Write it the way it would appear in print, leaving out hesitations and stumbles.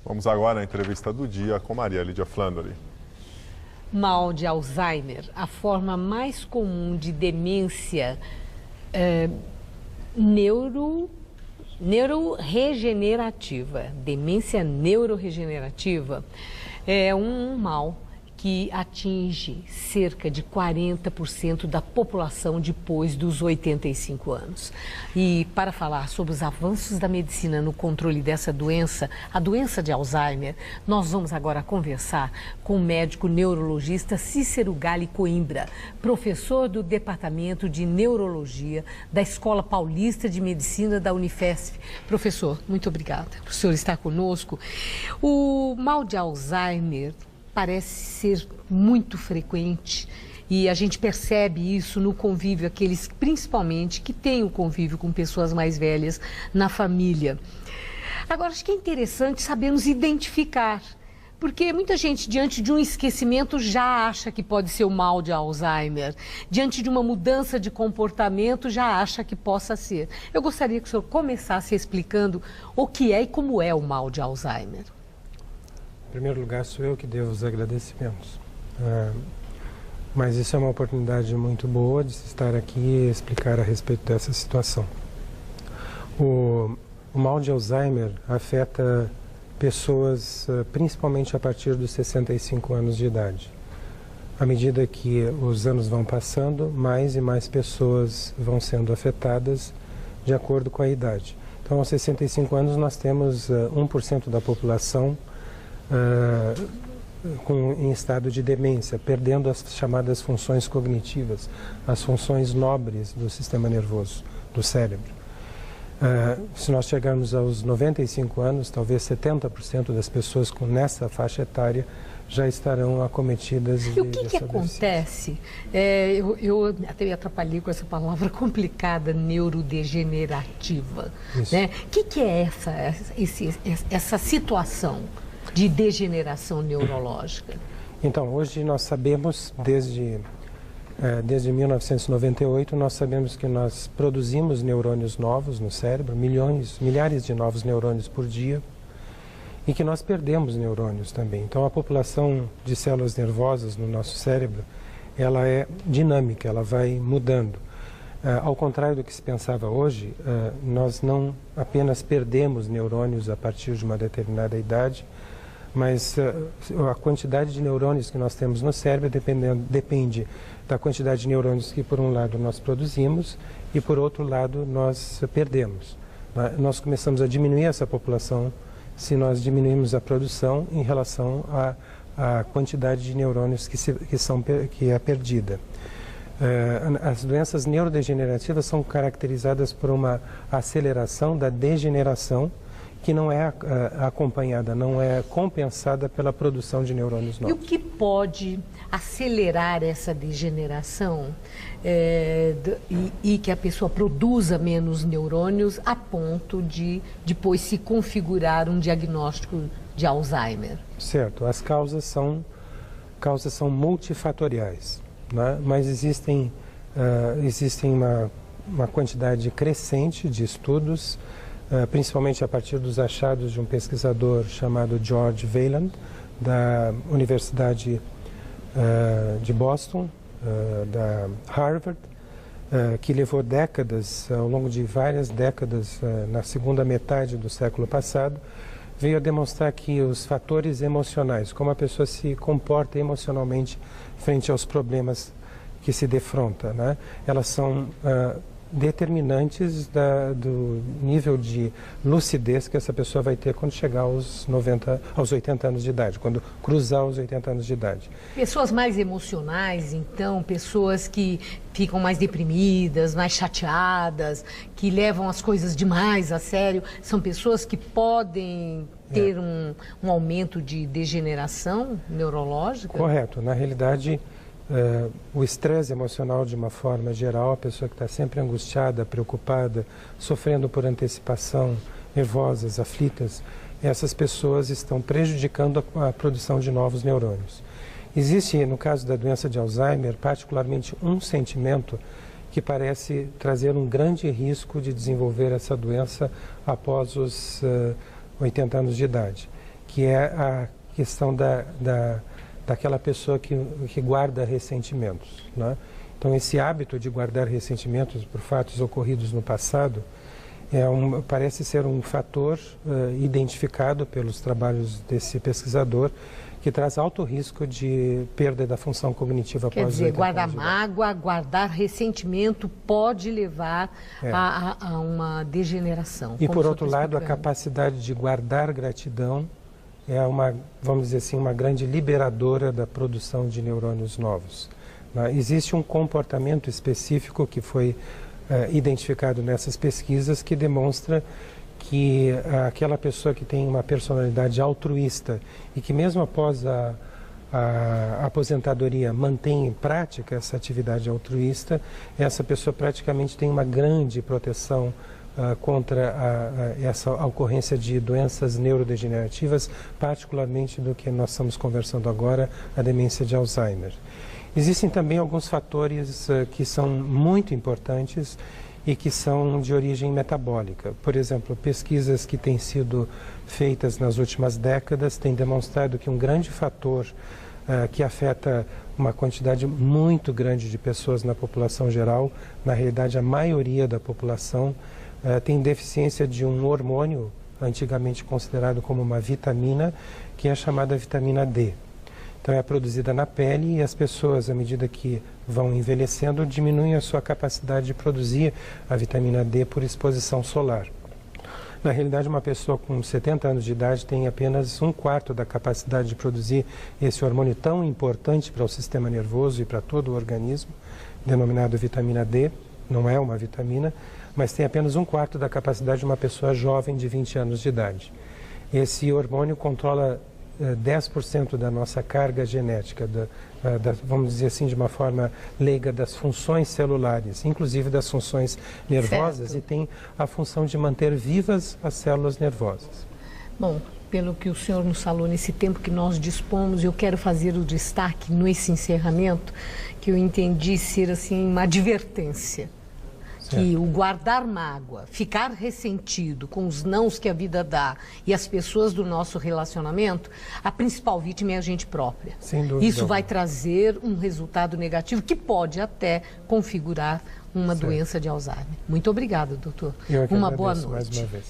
Vamos agora à entrevista do dia com Maria Lídia Flandre. Mal de Alzheimer, a forma mais comum de demência neuroregenerativa. Demência neuroregenerativa é um mal que atinge cerca de 40% da população depois dos 85 anos. E para falar sobre os avanços da medicina no controle dessa doença, a doença de Alzheimer, nós vamos agora conversar com o médico neurologista Cícero Galli Coimbra, professor do Departamento de Neurologia da Escola Paulista de Medicina da Unifesp. Professor, muito obrigada por o senhor estar conosco. O mal de Alzheimer parece ser muito frequente e a gente percebe isso no convívio, aqueles principalmente que têm o convívio com pessoas mais velhas na família. Agora, acho que é interessante sabermos identificar, porque muita gente, diante de um esquecimento, já acha que pode ser o mal de Alzheimer. Diante de uma mudança de comportamento, já acha que possa ser. Eu gostaria que o senhor começasse explicando o que é e como é o mal de Alzheimer. Em primeiro lugar, sou eu que devo os agradecimentos. Mas isso é uma oportunidade muito boa de estar aqui e explicar a respeito dessa situação. O mal de Alzheimer afeta pessoas principalmente a partir dos 65 anos de idade. À medida que os anos vão passando, mais e mais pessoas vão sendo afetadas de acordo com a idade. Então, aos 65 anos, nós temos 1% da população em estado de demência, perdendo as chamadas funções cognitivas, as funções nobres do sistema nervoso, do cérebro. Se nós chegarmos aos 95 anos, talvez 70% das pessoas nessa faixa etária já estarão acometidas de... E o que acontece? Eu até me atrapalhei com essa palavra complicada, neurodegenerativa. Né? O que é essa situação de degeneração neurológica? Então, hoje nós sabemos, desde 1998, nós sabemos que nós produzimos neurônios novos no cérebro, milhares de novos neurônios por dia, e que nós perdemos neurônios também. Então, a população de células nervosas no nosso cérebro, ela é dinâmica, ela vai mudando. Ao contrário do que se pensava hoje, nós não apenas perdemos neurônios a partir de uma determinada idade, mas a quantidade de neurônios que nós temos no cérebro depende da quantidade de neurônios que, por um lado, nós produzimos e, por outro lado, nós perdemos. Nós começamos a diminuir essa população se nós diminuímos a produção em relação à quantidade de neurônios que é perdida. As doenças neurodegenerativas são caracterizadas por uma aceleração da degeneração que não é acompanhada, não é compensada pela produção de neurônios novos. E o que pode acelerar essa degeneração e que a pessoa produza menos neurônios a ponto de depois se configurar um diagnóstico de Alzheimer? Certo, as causas são multifatoriais, né? Mas existem uma quantidade crescente de estudos, principalmente a partir dos achados de um pesquisador chamado George Wayland, da Universidade de Boston, da Harvard, que levou décadas, ao longo de várias décadas, na segunda metade do século passado, veio a demonstrar que os fatores emocionais, como a pessoa se comporta emocionalmente frente aos problemas que se defronta, né? Elas são determinantes do nível de lucidez que essa pessoa vai ter quando chegar aos 80 anos de idade, quando cruzar os 80 anos de idade. Pessoas mais emocionais, então, pessoas que ficam mais deprimidas, mais chateadas, que levam as coisas demais a sério, são pessoas que podem ter um aumento de degeneração neurológica? Correto. Na realidade, o estresse emocional, de uma forma geral, a pessoa que está sempre angustiada, preocupada, sofrendo por antecipação, nervosas, aflitas, essas pessoas estão prejudicando a produção de novos neurônios. Existe, no caso da doença de Alzheimer, particularmente um sentimento que parece trazer um grande risco de desenvolver essa doença após os 80 anos de idade, que é a questão daquela pessoa que guarda ressentimentos, né? Então, esse hábito de guardar ressentimentos por fatos ocorridos no passado parece ser um fator identificado pelos trabalhos desse pesquisador, que traz alto risco de perda da função cognitiva após 80 anos. Quer dizer, guardar mágoa, guardar ressentimento pode levar a uma degeneração. E, por outro lado, a capacidade de guardar gratidão é vamos dizer assim, uma grande liberadora da produção de neurônios novos. Existe um comportamento específico que foi identificado nessas pesquisas que demonstra que aquela pessoa que tem uma personalidade altruísta e que mesmo após a aposentadoria mantém em prática essa atividade altruísta, essa pessoa praticamente tem uma grande proteção contra essa ocorrência de doenças neurodegenerativas, particularmente do que nós estamos conversando agora, a demência de Alzheimer. Existem também alguns fatores que são muito importantes e que são de origem metabólica. Por exemplo, pesquisas que têm sido feitas nas últimas décadas têm demonstrado que um grande fator que afeta uma quantidade muito grande de pessoas na população geral, na realidade a maioria da população, tem deficiência de um hormônio, antigamente considerado como uma vitamina, que é a chamada vitamina D. Então, é produzida na pele e as pessoas, à medida que vão envelhecendo, diminuem a sua capacidade de produzir a vitamina D por exposição solar. Na realidade, uma pessoa com 70 anos de idade tem apenas 1/4 da capacidade de produzir esse hormônio tão importante para o sistema nervoso e para todo o organismo, denominado vitamina D. Não é uma vitamina, mas tem apenas 1/4 da capacidade de uma pessoa jovem de 20 anos de idade. Esse hormônio controla 10% da nossa carga genética, vamos dizer assim, de uma forma leiga, das funções celulares, inclusive das funções nervosas, certo. E tem a função de manter vivas as células nervosas. Bom, pelo que o senhor nos falou, nesse tempo que nós dispomos, eu quero fazer o destaque nesse encerramento, que eu entendi ser assim uma advertência. Que o guardar mágoa, ficar ressentido com os nãos que a vida dá e as pessoas do nosso relacionamento, a principal vítima é a gente própria. Sem dúvida. Isso vai trazer um resultado negativo que pode até configurar uma doença de Alzheimer. Muito obrigada, doutor. Eu é que uma agradeço boa noite. Mais uma vez.